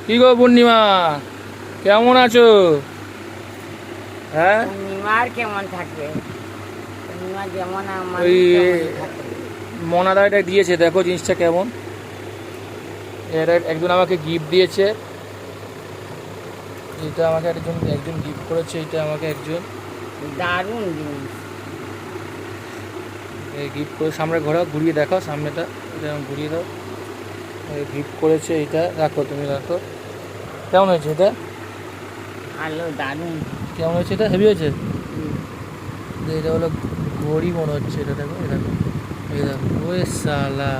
কি গো পূর্ণিমা, কেমন আছো? হ্যাঁ, পূর্ণিমা আর কেমন থাকবে? পূর্ণিমা যেমন আমার ওই থাকে। মনাদা এটা দিয়েছে, দেখো জিনিসটা কেমন। এটা একজন আমাকে গিফট দিয়েছে, এটা আমাকে একজন একজন গিফট করেছে, এটা আমাকে একজন দারুণ জিনিস। গিফট করে। সামনে ঘোরাও, ঘুরিয়ে দেখাও সামনেটা, এটা ঘুরিয়ে দাও। গিফট করেছে এটা, রাখো তুমি রাখো। কেমন হয়েছে এটা? ভালো, দারুণ। কেমন হয়েছে এটা? হেভি হয়েছে। হুম, এটা হলো ঘড়ি মনে হচ্ছে, এটা দেখো, এই দেখো, এই দেখো, ওই সালা।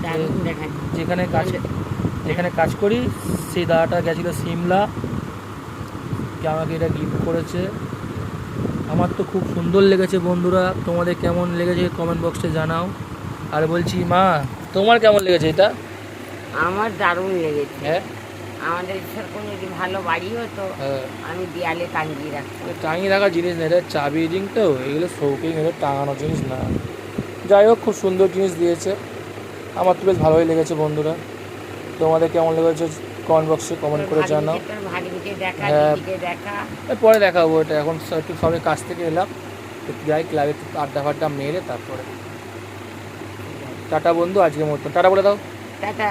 দারুণ দেখাচ্ছে। যেখানে কাজ করি সেই দাদাটা গেছিলো সিমলা, আমাকে এটা গিফট করেছে। আমার তো খুব সুন্দর লেগেছে বন্ধুরা, তোমাদের কেমন লেগেছে কমেন্ট বক্সে জানাও। আর বলছি মা, তোমার কেমন লেগেছে এটা? আমার দারুণ লেগেছে। হ্যাঁ, আমাদের সেরকম যদি ভালো বাড়ি হতো, হ্যাঁ, আমি দেয়ালে টাঙিয়ে রাখতাম। টাঙিয়ে রাখার জিনিস না, এটা চাবি রিং তো, এগুলো শৌখিন, এগুলো টাঙানোর জিনিস না। যাই হোক, খুব সুন্দর জিনিস দিয়েছে, আমার তো বেশ ভালোই লেগেছে বন্ধুরা। তোমাদের কেমন লেগেছে কমেন্ট বক্সে কমেন্ট করে জানাও। ভাগ্নিকে দেখা, হ্যাঁ, দিদিকে দেখা। পরে দেখাবো এটা, এখন একটু সবাই কাছ থেকে এলাম, একটু যাই ক্লাবে একটু আড্ডা ফাড্ডা মেরে তারপরে। টাটা বন্ধু, আজকের মতো টাটা বলে দাও। টাটা।